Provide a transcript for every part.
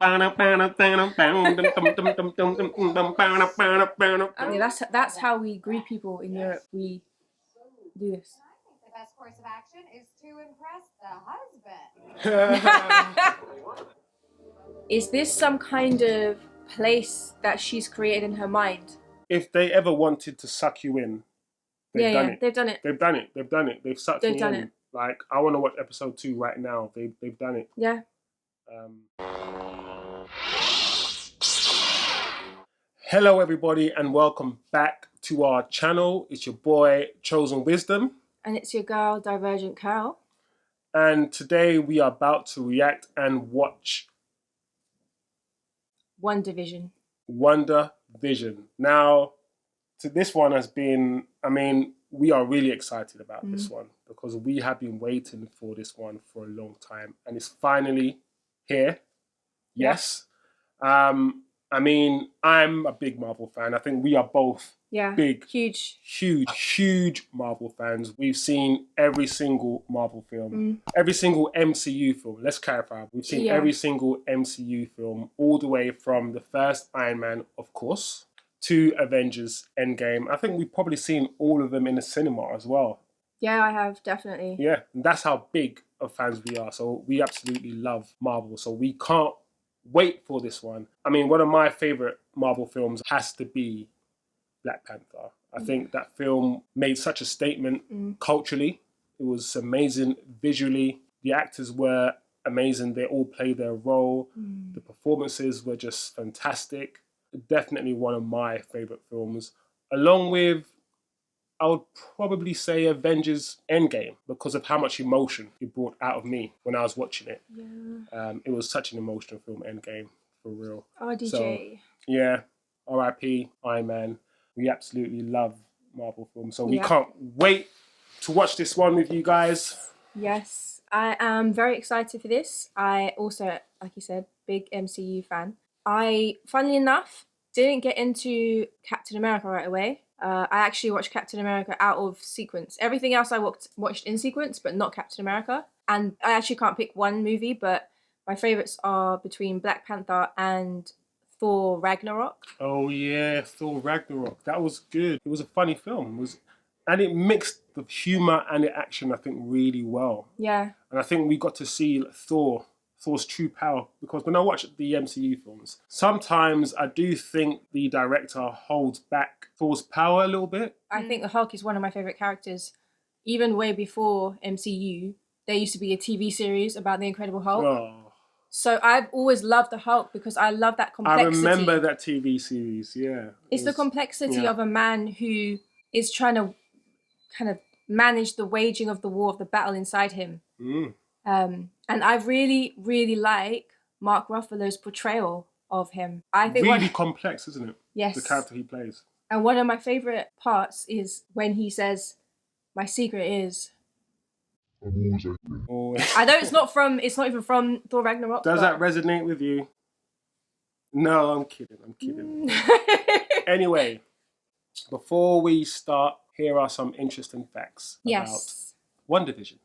That's how we greet people in Europe. We do this. The best course of action is to impress the husband. Is this some kind of place that she's created in her mind? If they ever wanted to suck you in, they've done it. They've done it. They've done it. They've done it. They've sucked me in. It. Like, I want to watch episode 2 right now. They've done it. Yeah. Hello, everybody, and welcome back to our channel. It's your boy, Chosen Wisdom. And it's your girl, Divergent Carol. And today we are about to react and watch WandaVision. WandaVision. Now, this one has been, we are really excited about this one because we have been waiting for this one for a long time and it's finally here. Yes. I'm a big Marvel fan. I think we are both big, huge Marvel fans. We've seen every single Marvel film, every single MCU film. Let's clarify. We've seen every single MCU film, all the way from the first Iron Man, of course, to Avengers Endgame. I think we've probably seen all of them in the cinema as well. Yeah, I have, definitely. Yeah, and that's how big of fans we are. So we absolutely love Marvel. So we can't wait for this one. One of my favorite Marvel films has to be Black Panther. I think that film made such a statement culturally. It was amazing visually. The actors were amazing. They all played their role. The performances were just fantastic. Definitely one of my favorite films, along with, I would probably say, Avengers Endgame, because of how much emotion it brought out of me when I was watching it. Yeah. It was such an emotional film, Endgame, for real. RDJ. So, yeah, R.I.P. Iron Man. We absolutely love Marvel films, so we can't wait to watch this one with you guys. Yes, I am very excited for this. I also, like you said, big MCU fan. I, funnily enough, didn't get into Captain America right away. I actually watched Captain America out of sequence. Everything else I watched in sequence, but not Captain America. And I actually can't pick one movie, but my favourites are between Black Panther and Thor Ragnarok. Oh yeah, Thor Ragnarok. That was good. It was a funny film. And it mixed the humour and the action, I think, really well. Yeah. And I think we got to see Thor's true power, because when I watch the MCU films, sometimes I do think the director holds back Thor's power a little bit. I think the Hulk is one of my favourite characters. Even way before MCU, there used to be a TV series about the Incredible Hulk. Oh. So I've always loved the Hulk because I love that complexity. I remember that TV series, yeah. It's the complexity of a man who is trying to kind of manage the waging of the war, of the battle inside him. And I really, really like Mark Ruffalo's portrayal of him. I think really complex, isn't it? Yes. The character he plays. And one of my favourite parts is when he says, "My secret is..." Oh. I know it's not even from Thor Ragnarok. Does that resonate with you? No, I'm kidding. Anyway, before we start, here are some interesting facts about WandaVision.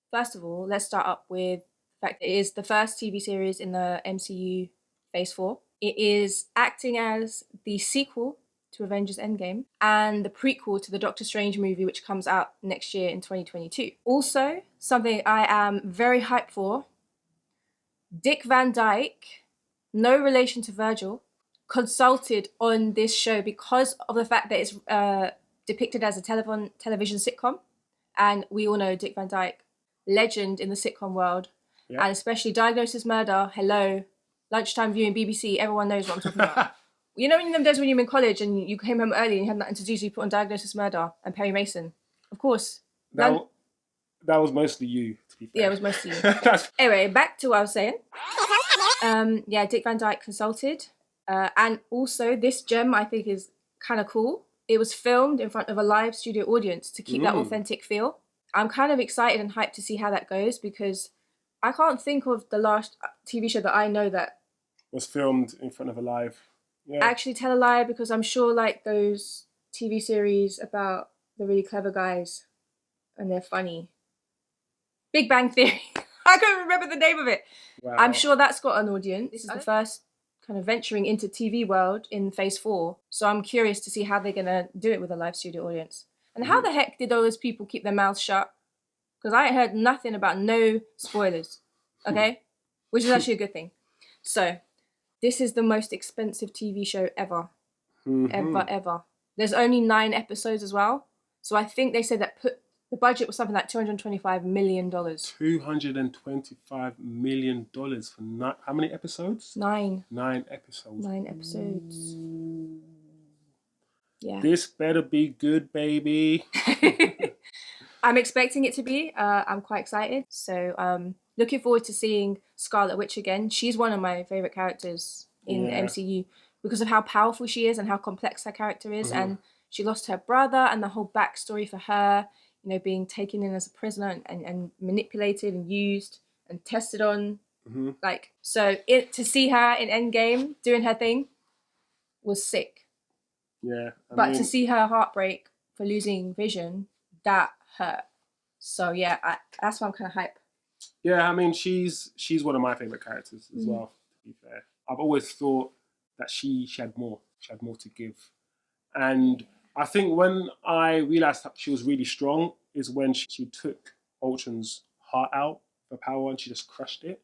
First of all, let's start up with the fact that it is the first TV series in the MCU Phase 4. It is acting as the sequel to Avengers Endgame and the prequel to the Doctor Strange movie, which comes out next year in 2022. Also, something I am very hyped for, Dick Van Dyke, no relation to Virgil, consulted on this show because of the fact that it's depicted as a television sitcom. And we all know Dick Van Dyke, legend in the sitcom world, and especially Diagnosis Murder, hello, lunchtime viewing BBC, everyone knows what I'm talking about. You know, in them days when you were in college and you came home early and you had nothing to do, so you put on Diagnosis Murder and Perry Mason. Of course. That was mostly you, to be fair. Yeah, it was mostly you. Anyway, back to what I was saying. Dick Van Dyke consulted. And also, this gem I think is kind of cool. It was filmed in front of a live studio audience to keep that authentic feel. I'm kind of excited and hyped to see how that goes because I can't think of the last TV show that I know that was filmed in front of a live. Yeah. Actually tell a lie, because I'm sure like those TV series about the really clever guys and they're funny. Big Bang Theory. I couldn't remember the name of it. Wow. I'm sure that's got an audience. This is the first kind of venturing into TV world in phase 4. So I'm curious to see how they're going to do it with a live studio audience. And how the heck did all those people keep their mouths shut? Because I heard nothing about no spoilers. Okay? Which is actually a good thing. So, this is the most expensive TV show ever. Ever. There's only 9 episodes as well. So I think they said that the budget was something like $225 million. $225 million for how many episodes? 9. 9 episodes. 9 episodes. Yeah. This better be good, baby. I'm expecting it to be. I'm quite excited. So looking forward to seeing Scarlet Witch again. She's one of my favourite characters in the MCU because of how powerful she is and how complex her character is. And she lost her brother and the whole backstory for her, you know, being taken in as a prisoner and manipulated and used and tested on. Like, so to see her in Endgame doing her thing was sick. Yeah. But to see her heartbreak for losing Vision, that hurt. So yeah, that's why I'm kind of hype. Yeah, I mean, she's one of my favourite characters as well, to be fair. I've always thought that she had more. She had more to give. And I think when I realised that she was really strong is when she took Ultron's heart out for power and she just crushed it.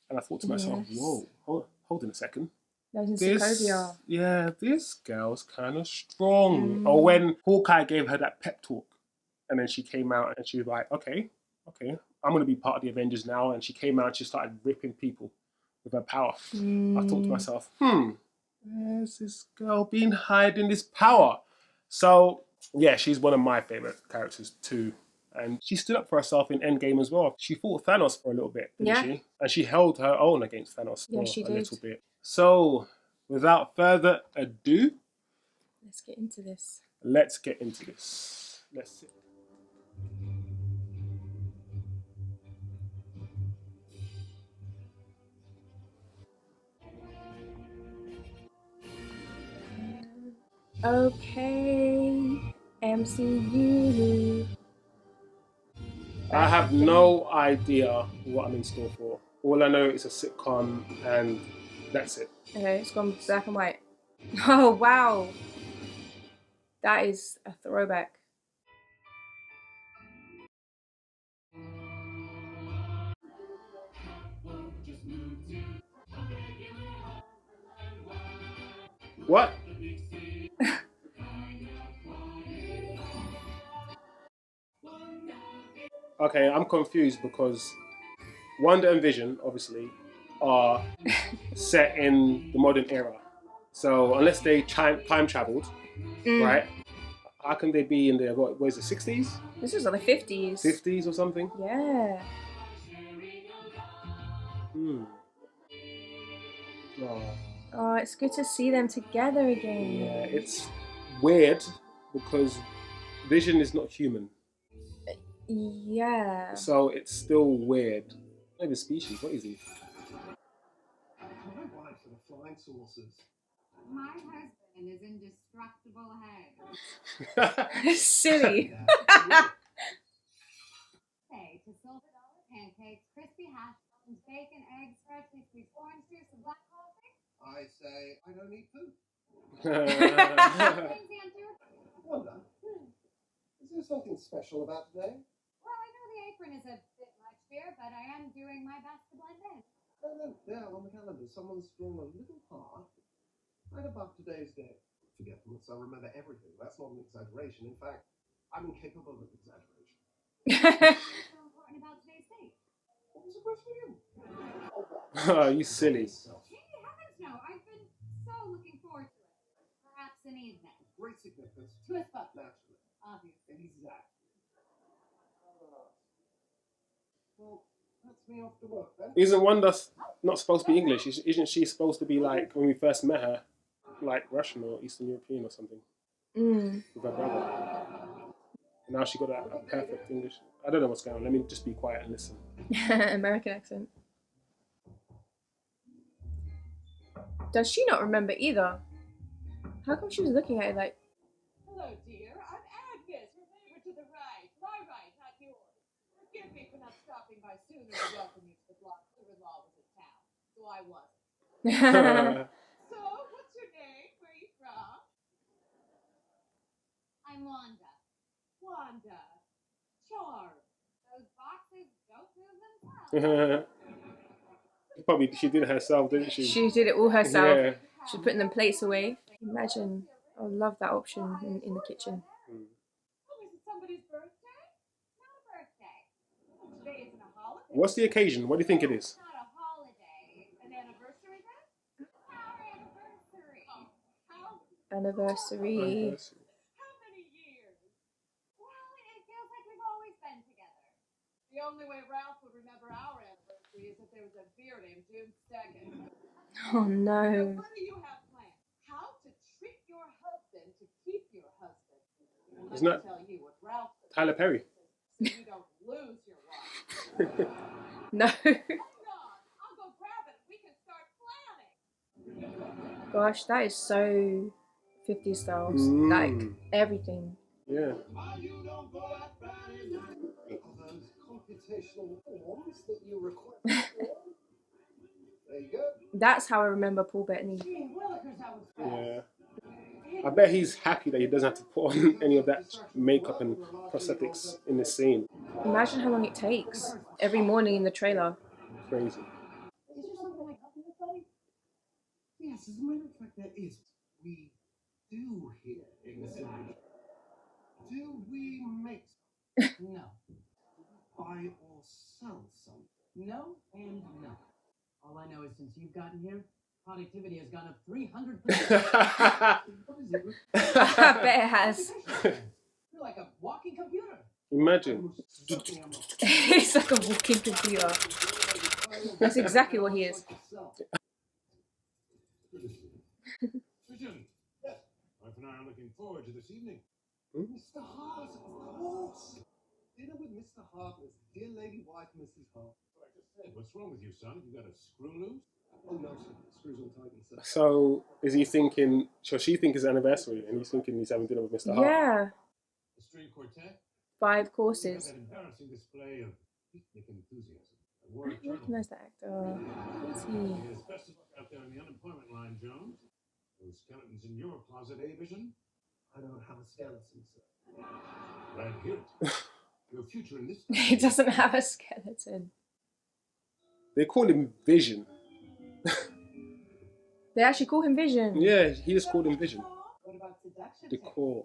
And I thought to myself, whoa, hold on a second. This girl's kind of strong. Or when Hawkeye gave her that pep talk and then she came out and she was like, okay, I'm going to be part of the Avengers now. And she came out and she started ripping people with her power. I thought to myself, where's this girl been hiding this power? So, yeah, she's one of my favourite characters too. And she stood up for herself in Endgame as well. She fought Thanos for a little bit, didn't she? And she held her own against Thanos for a little bit. So, without further ado, let's get into this. Let's see. Okay, MCU. I have no idea what I'm in store for. All I know is a sitcom and that's it. Okay, it's gone black and white. Oh, wow. That is a throwback. What? Okay, I'm confused because Wanda and Vision, obviously, are set in the modern era. So unless they time traveled, right? How can they be in the, what is it, 60s? This is like the 50s. 50s or something? Yeah. Oh, it's good to see them together again. Yeah, it's weird because Vision is not human. Yeah. So it's still weird. Not even species. What is he? My wife for the flying saucers. My husband is indestructible head. Silly. Say to silver dollar pancakes, crispy hash browns, bacon, eggs, freshly squeezed orange juice, and black coffee. I say I don't eat food. Wanda, is there something special about today? Well, I know the apron is a bit much here, but I am doing my best to blend in. There on the calendar, someone's drawn a little heart right above today's date. Forgetfulness, I remember everything. That's not an exaggeration. In fact, I'm incapable of exaggeration. What's so important about today's date? What was the question? Oh, you silly. Hey, heavens no! I've been so looking forward to it. Perhaps an evening. Great significance. To us both. Naturally. Obviously. Exactly. Well, that's me off to work then. Isn't Wanda not supposed to be English? Isn't she supposed to be like, when we first met her, like Russian or Eastern European or something? With her brother. And now she got a perfect English. I don't know what's going on. Let me just be quiet and listen. American accent. Does she not remember either? How come she was looking at it like... Hello, dear. I'm Agnes, your neighbor to the right. My right, not yours. Forgive me for not stopping by my soon to welcome you to the block. Mother-in-law was in town, so I wasn't. So, what's your name? Where are you from? I'm Wanda. Wanda. Charm. Those boxes don't move themselves. Probably she did it herself, didn't she? She did it all herself. Yeah. She's putting them plates away. Imagine. I would love that option in the kitchen. Oh, is it somebody's birthday? Not a birthday. Today isn't a holiday. What's the occasion? What do you think it is? It's not a holiday. An anniversary then? Our anniversary. Oh, how Anniversary. many years? Well, it feels like we've always been together. The only way Ralph would remember our anniversary is if there was a beer named June 2nd. Oh So no. what do you have planned? How to treat your husband to keep your husband. Isn't that tell you what Ralph Tyler Perry? so you don't lose your wife. No. Hold on, I'll go grab it. We can start planning. Gosh, that is so 50s styles. Like everything. Yeah. Those computational forms that you request. There you go. That's how I remember Paul Bettany. Yeah. I bet he's happy that he doesn't have to put on any of that makeup and prosthetics in this scene. Imagine how long it takes every morning in the trailer. Crazy. Is there something like helping with, buddy? Yes, as a matter of fact, there is. We do here in this industry. Do we make something? No. Buy or sell something? No and no. All I know is since you've gotten here, productivity has gone up 300%. What is it? I bet it has. You're like a walking computer. Imagine. He's like a walking computer. That's exactly what he is. Vision. Yes. Wife and I are looking forward to this evening. Mr. Hart, of course. Dinner with Mr. Hartness, dear lady wife, Mrs. Hart. What I just said. What's wrong with you, son? You got a screw loose? Oh no, sir. Screws all tight, sir. So is he thinking? So she think it's anniversary, and he's thinking he's having dinner with Mr. Hart. Yeah. The string quartet? 5 You have courses. that embarrassing display of picnic enthusiasm. A war I eternal. recognize that actor. Who is he? Yes, best of luck out there in the unemployment line, Jones. Those skeletons in your closet, eh, Vision? I don't have a skeleton, sir. Right here. Your future in this. He doesn't have a skeleton. They call him Vision. They actually call him Vision. Yeah, he just called him Vision. What about seduction? The core.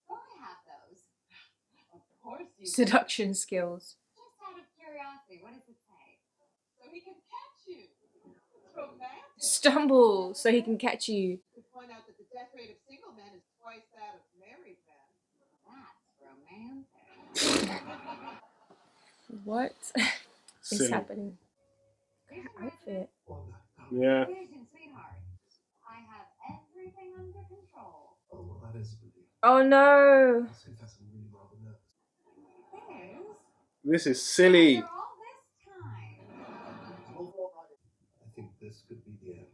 Oh, I have those. Of course you do. Seduction skills. Just out of curiosity, what does it say? So he can catch you. It's romantic. Stumble so he can catch you. To point out that the death rate of single men is twice that of married men. That's romantic. What is Silly. happening? That outfit. Yeah. Vision, sweetheart. I have everything under control. Oh, well, that is brilliant. Oh no. I think that's really rather nervous. There's This is silly. after all this time. I think this could be the end.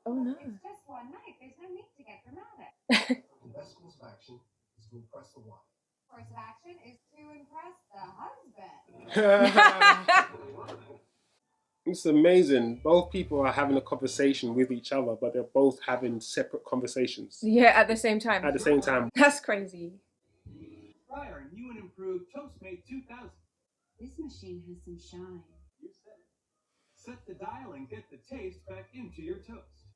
Oh no. It's just one night. There's no need to get dramatic. The best course of action is to impress the wife. Course of action is to impress the husband. It's amazing. Both people are having a conversation with each other, but they're both having separate conversations Yeah, at the same time. at the same time. That's crazy. Try our new and improved Toastmate 2000. This machine has some shine. You said it. Set the dial and get the taste back into your toast.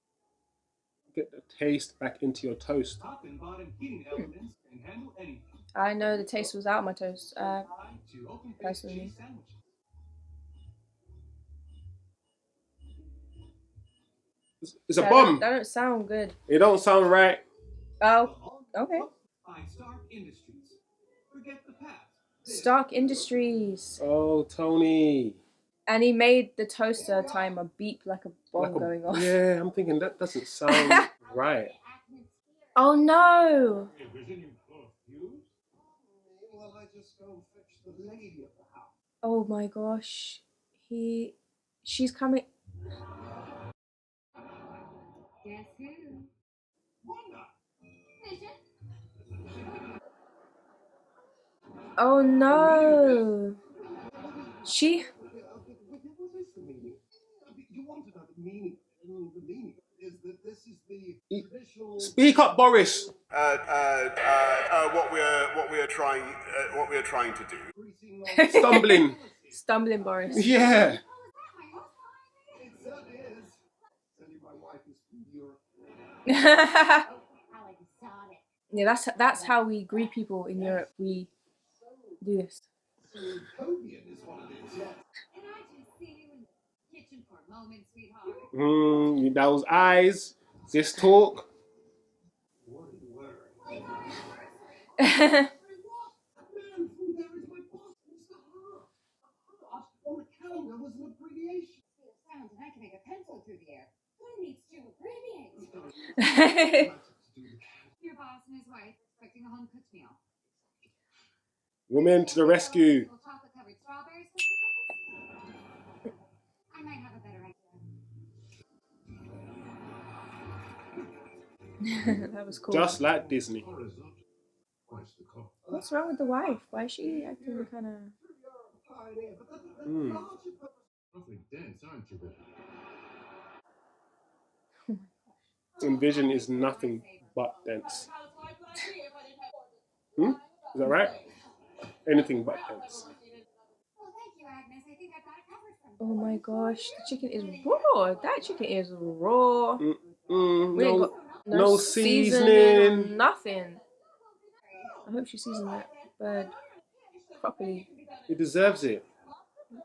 Get the taste back into your toast. Top and bottom heating elements can handle anything. I know the taste was out of my toast. Try to open faced personally. cheese sandwiches. It's a bomb. That don't sound good. It don't sound right. Oh, okay. By Stark Industries. Forget the past. Stark Industries. Oh, Tony. And he made the toaster timer beep like a bomb Like a- going off. Yeah, I'm thinking that doesn't sound right. Oh no. Hey, Vision, you blow a fuse? Well, I just go and fetch the lady of the house. Oh my gosh. She's coming. Guess who? Wanda! Vision. Oh no. She. What is the meaning? You want to know the meaning? The meaning is that this is the traditional. Speak up, Boris. What we are trying to do. Stumbling. Stumbling Boris. Yeah. It certainly is. Certainly, my wife is from Europe. Yeah, that's how we greet people in Europe. We do this. Copian is what it is. Yes. Can I just see you in the kitchen for a moment, sweetheart? Those eyes. This talk. What are you wearing? Oh Man, who there is my boss, Mr. Hart. Hart on the calendar was an abbreviation. Sounds and I can make a pencil through the air. Who needs to abbreviate? Your boss and his wife expecting a home cooked meal. Women to the rescue. Chocolate covered strawberries. I might have a better idea. That was cool. Just like Disney. What's wrong with the wife? Why is she acting kind of? Awfully dense, aren't you, Bill? And Vision is nothing but dense. Is that right? Anything but dense. Well, thank you, Agnes. I think I've got it covered from. Oh my gosh, the chicken is raw. That chicken is raw. We ain't got No seasoning. seasoning. Nothing. I hope she seasoned that bird properly. It deserves it.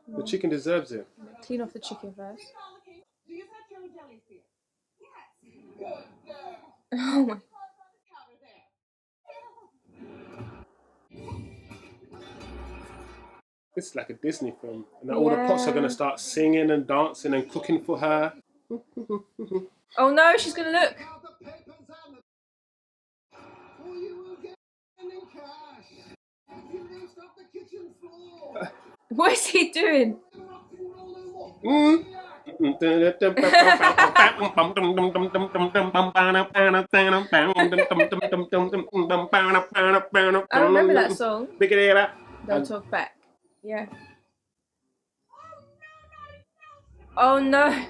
The chicken deserves it. Clean off the chicken first. Do you set your jelly here? Yes. Good girl. Oh my. It's like a Disney film. And now all the pots are going to start singing and dancing and cooking for her. Oh no, she's gonna look. Or you will get in cash. If you don't stop the kitchen floor. What is he doing? I remember that song. Don't talk back. Yeah. Oh no.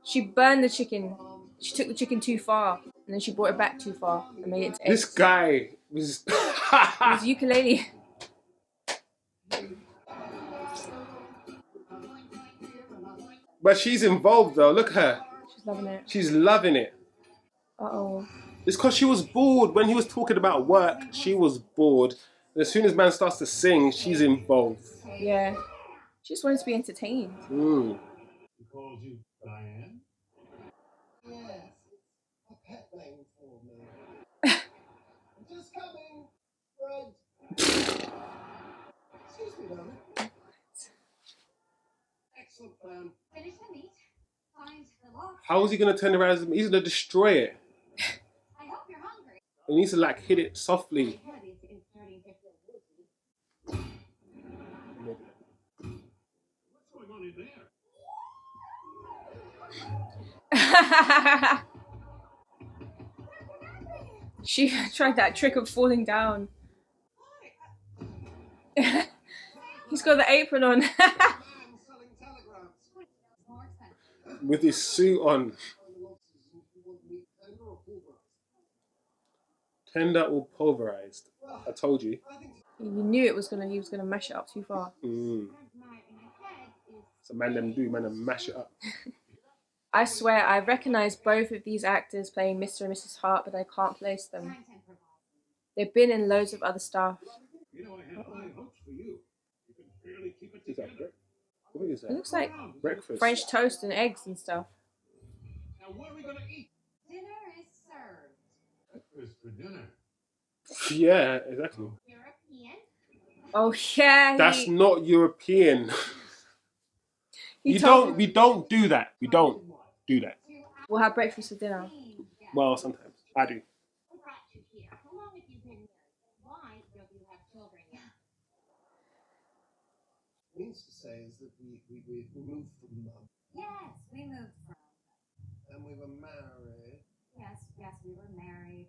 She burned the chicken. She took the chicken too far. And then she brought it back too far and made it into eggs. This guy was... It was ukulele. But she's involved though. Look at her. She's loving it. She's loving it. Uh-oh. It's because she was bored. When he was talking about work, she was bored. And as soon as man starts to sing, she's involved. Yeah. She just wanted to be entertained. He calls you Diane? Yes, it's a pet name for me. Just coming, Fred. Excuse me, darling. Excellent plan. Finish the meat. Find the lock. How is he going to turn around? He's going to destroy it. I hope you're hungry. He needs to like hit it softly. My head is starting to feel woozy. What's going on in there? She tried that trick of falling down. He's got the apron on. Man selling telegrams. More expensive. With his suit on. Tender or pulverized? I told you. You knew he was gonna mash it up too far. My head is. So man them do, man them mash it up. I swear I recognize both of these actors playing Mr. and Mrs. Hart, but I can't place them. Content provided. They've been in loads of other stuff. You know, I had high hopes for you. You can barely keep it Is that together. what is It that? looks like Breakfast. French toast and eggs and stuff. Now, what are we going to eat? Dinner is served. Breakfast for dinner. Yeah, exactly. European. Oh yeah. That's not European. he We told don't do that. We don't do that. We'll have breakfast for dinner. Well, sometimes I do. Who brought you here? How long have you been married? Why don't you have children yet? Means to say is that we moved from Yes, we moved from. and we were married. Yes, we were married.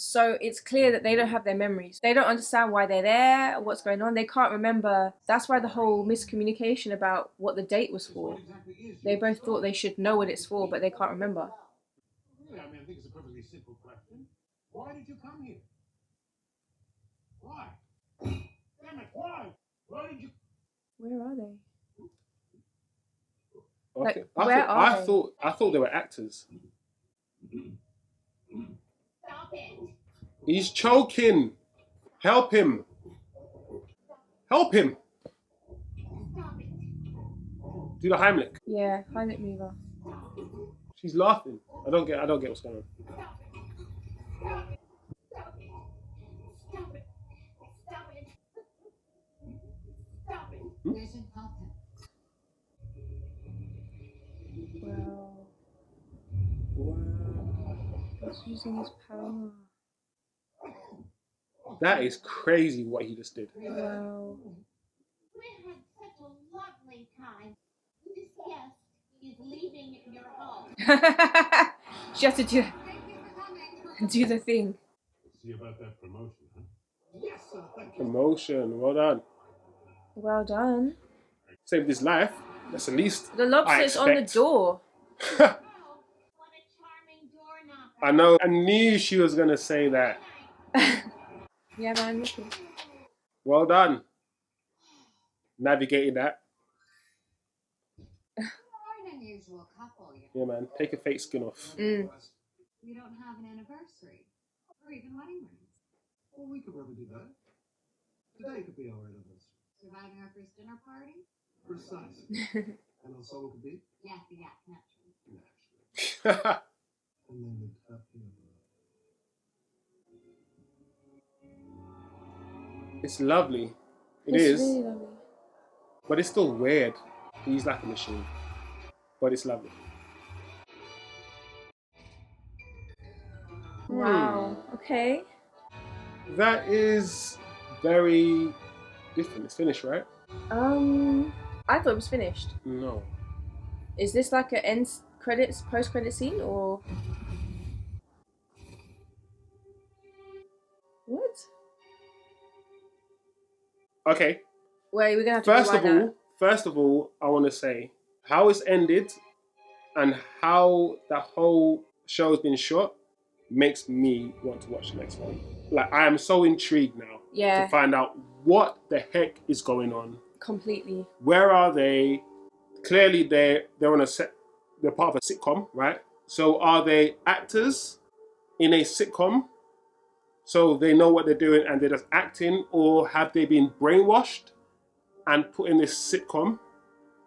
So it's clear that they don't have their memories. They don't understand why they're there, or what's going on. They can't remember. That's why the whole miscommunication about what the date was for. What exactly is They your both story? thought they should know what it's for, but they can't remember. Really, I think it's a perfectly simple question. Why did you come here? Why? Damn it, why? Why did you... Where are they? I Where thought they were actors. Stop it. He's choking. Help him. Help him. Stop it. Do the Heimlich. Yeah, Heimlich mover. She's laughing. I don't get what's going on. Stop it. Stop it. Stop it. Stop it. Stop it. Stop it. Vision, help him. Wow. He's using his power. That is crazy what he just did. Wow. We had such a lovely time. This guest is leaving your home. She has to Thank you for coming. do the thing. See about that promotion, huh? Yes, sir, thank you. Promotion. Well done. Well done. Saved his life. That's the least. The lobster's on the expect. door. Oh, what a charming door knocker. I know. I knew she was gonna say that. Yeah, man, look. Well done. Navigating that. You're an unusual couple, you know. Yeah, man. Take a fake skin off. You don't have an anniversary or even wedding rings. Well, we could probably do that. Today could be our anniversary. Surviving our first dinner party? Precisely. And our song could be? Yeah, naturally. Naturally. And then we'd have It's lovely. It It's is, really lovely. but it's still weird. He's like a machine, but it's lovely. Wow. Okay. That is very different. It's finished, right? I thought it was finished. No. Is this like a end credits, post credit scene, or what? Okay. Wait, we're gonna have to First of all, I want to say how it's ended and how the whole show has been shot makes me want to watch the next one. Like, I am so intrigued now Yeah. to find out what the heck is going on. Completely. Where are they? Clearly, they're on a set. They're part of a sitcom, right? So, are they actors in a sitcom? So they know what they're doing and they're just acting, or have they been brainwashed and put in this sitcom?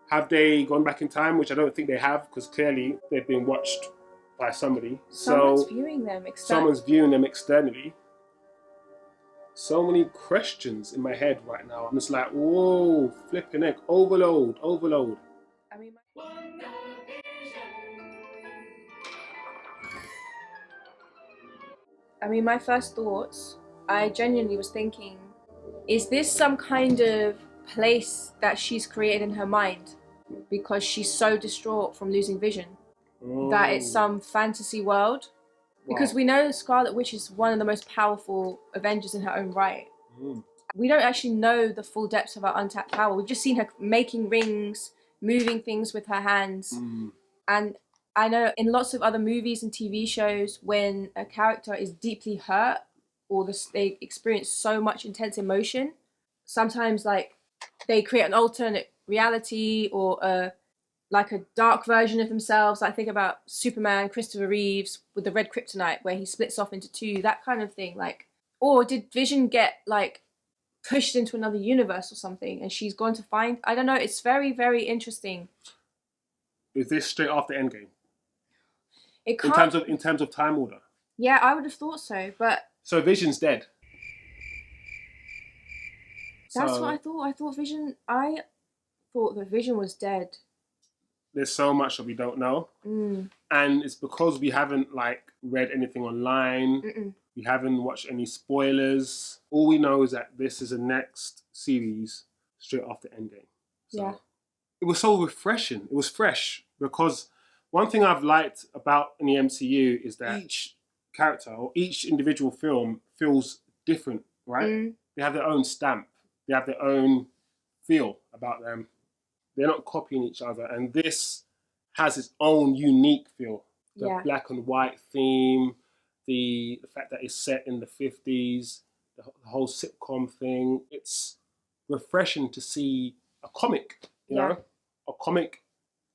Have they gone back in time, which I don't think they have, because clearly they've been watched by somebody. Someone's viewing them externally. Someone's viewing them externally. So many questions in my head right now. I'm just like, whoa, flipping heck, overload. I mean, my first thoughts, I genuinely was thinking, is this some kind of place that she's created in her mind because she's so distraught from losing vision that it's some fantasy world? Because we know Scarlet Witch is one of the most powerful Avengers in her own right. We don't actually know the full depths of her untapped power. We've just seen her making rings, moving things with her hands. And I know in lots of other movies and TV shows, when a character is deeply hurt or they experience so much intense emotion, sometimes like they create an alternate reality or a dark version of themselves. I think about Superman, Christopher Reeves with the red kryptonite where he splits off into two, that kind of thing. Like, or did Vision get like pushed into another universe or something and she's gone to find, I don't know, it's very, very interesting. Is this straight after Endgame? It can't, in terms of time order? yeah, I would have thought so, but So Vision's dead. that's what I thought. I thought that Vision was dead. There's so much that we don't know. And it's because we haven't like read anything online. We haven't watched any spoilers. All we know is that this is the next series straight after Endgame. So Yeah. It was so refreshing. It was fresh because one thing I've liked about in the MCU is that each character or each individual film feels different, right? They have their own stamp. They have their own feel about them. They're not copying each other. And this has its own unique feel. The black and white theme, the fact that it's set in the 50s, the whole sitcom thing. It's refreshing to see a comic, you know, a comic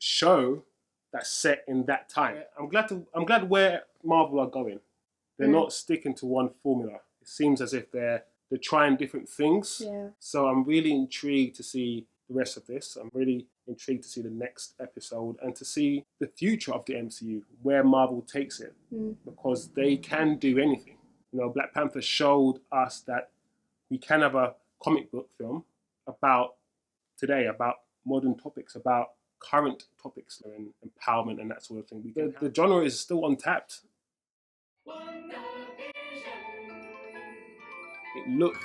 show that's set in that time. I'm glad where Marvel are going. They're not sticking to one formula. It seems as if they're trying different things. Yeah. So I'm really intrigued to see the rest of this. I'm really intrigued to see the next episode and to see the future of the MCU, where Marvel takes it, because they can do anything. You know, Black Panther showed us that we can have a comic book film about today, about modern topics, about current topics and empowerment and that sort of thing. The genre is still untapped. It looked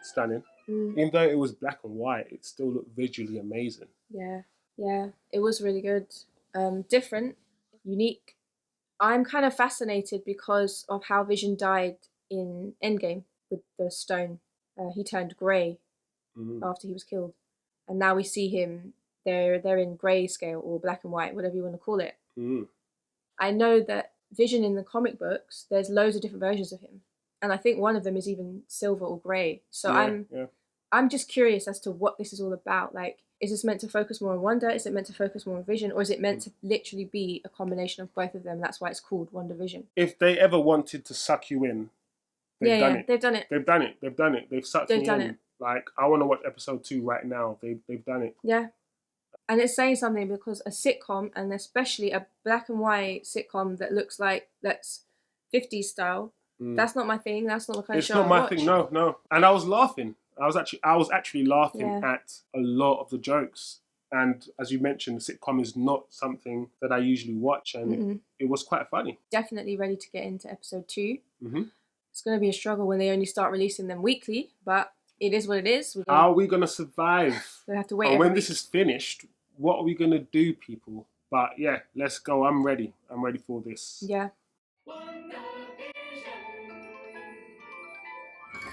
stunning. Even though it was black and white, it still looked visually amazing. Yeah, it was really good. Different, unique. I'm kind of fascinated because of how Vision died in Endgame with the stone. He turned grey after he was killed, and now we see him. They're in grayscale or black and white, whatever you want to call it. I know that Vision in the comic books, there's loads of different versions of him, and I think one of them is even silver or grey. So I'm just curious as to what this is all about. Like, is this meant to focus more on Wanda? Is it meant to focus more on Vision? Or is it meant to literally be a combination of both of them? That's why it's called WandaVision. If they ever wanted to suck you in, they've done it. They've done it. They've sucked me in. Like, I want to watch episode 2 right now. They've done it. Yeah. And it's saying something because a sitcom, and especially a black and white sitcom that looks like that's 50s style, that's not my thing. That's not the kind of show I watch. It's not my thing, no. And I was laughing. I was actually laughing at a lot of the jokes. And as you mentioned, the sitcom is not something that I usually watch, and it was quite funny. Definitely ready to get into episode 2. It's going to be a struggle when they only start releasing them weekly, but it is what it is. How are we going to survive? We have to wait. And when this is finished, what are we going to do, people? But yeah, let's go. I'm ready. I'm ready for this. Yeah.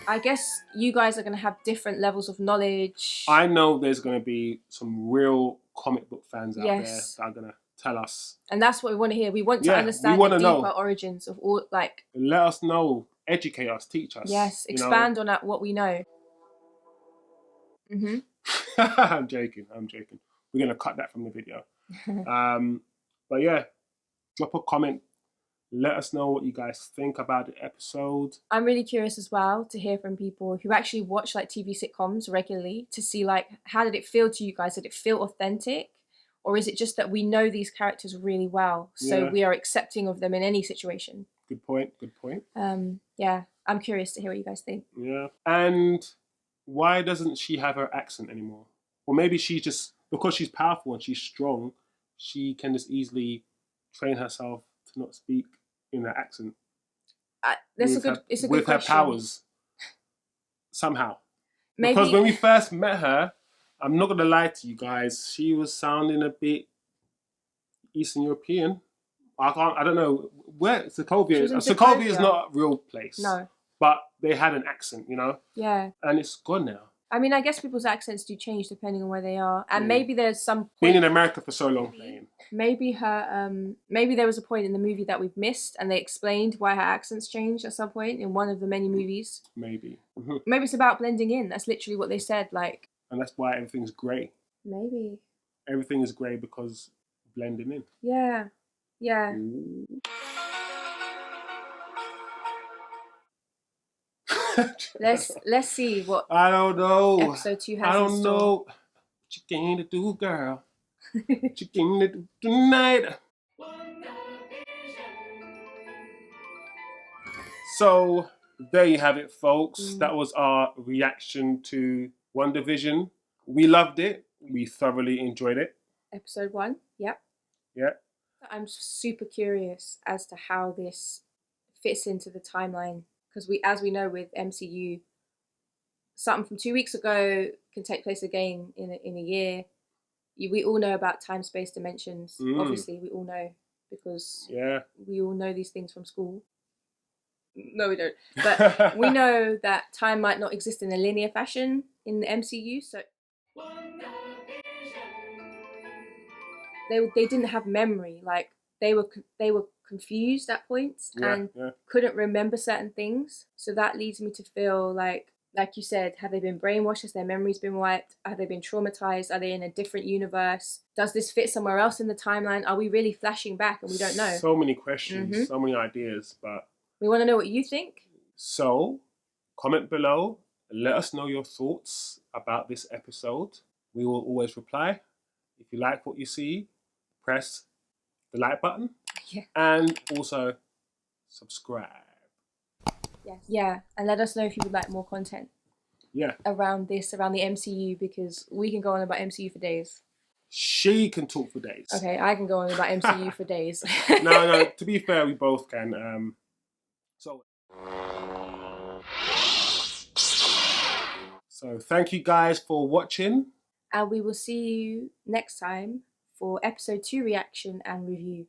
I guess you guys are going to have different levels of knowledge. I know there's going to be some real comic book fans out there that are going to tell us. And that's what we want to hear. We want to understand the deeper origins of all, like... Let us know. Educate us. Teach us. Yes. Expand on what we know. I'm joking. We're going to cut that from the video. But yeah, drop a comment. Let us know what you guys think about the episode. I'm really curious as well to hear from people who actually watch like TV sitcoms regularly, to see like, how did it feel to you guys? Did it feel authentic? Or is it just that we know these characters really well, so we are accepting of them in any situation? Good point. Yeah, I'm curious to hear what you guys think. Yeah. And why doesn't she have her accent anymore? Or maybe she just, because she's powerful and she's strong, she can just easily train herself to not speak in her accent. It's a good with her question. Powers somehow. Because when we first met her, I'm not gonna lie to you guys, she was sounding a bit Eastern European. I don't know where Sokovia. Sokovia is not a real place. No. But they had an accent, you know. Yeah. And it's gone now. I mean, I guess people's accents do change depending on where they are, and maybe there's some point, being in America for so long. Maybe there was a point in the movie that we've missed, and they explained why her accents changed at some point in one of the many movies. Maybe. Maybe it's about blending in. That's literally what they said. Like. And that's why everything's grey. Maybe. Everything is grey because blending in. Yeah. Yeah. Let's see what I don't know. Episode 2 has. I don't know. What you going to do, girl? What you going to do tonight? So there you have it, folks. That was our reaction to WandaVision. We loved it. We thoroughly enjoyed it. Episode 1. Yep. Yeah. I'm super curious as to how this fits into the timeline. Because as we know with MCU, something from 2 weeks ago can take place again in a year. We all know about time, space, dimensions. Obviously, we all know because we all know these things from school. No, we don't. But we know that time might not exist in a linear fashion in the MCU, so they didn't have memory. Like they were confused at points and couldn't remember certain things. So that leads me to feel like you said, have they been brainwashed? Has their memories been wiped? Have they been traumatized? Are they in a different universe? Does this fit somewhere else in the timeline? Are we really flashing back and we don't know? So many questions, so many ideas, but we want to know what you think. So comment below and let us know your thoughts about this episode. We will always reply. If you like what you see, press the like button. Yeah. And also subscribe. Yes. Yeah, and let us know if you would like more content. Yeah. Around the MCU, because we can go on about MCU for days. She can talk for days. Okay, I can go on about MCU for days. No, to be fair, we both can. So thank you guys for watching. And we will see you next time for episode 2 reaction and review.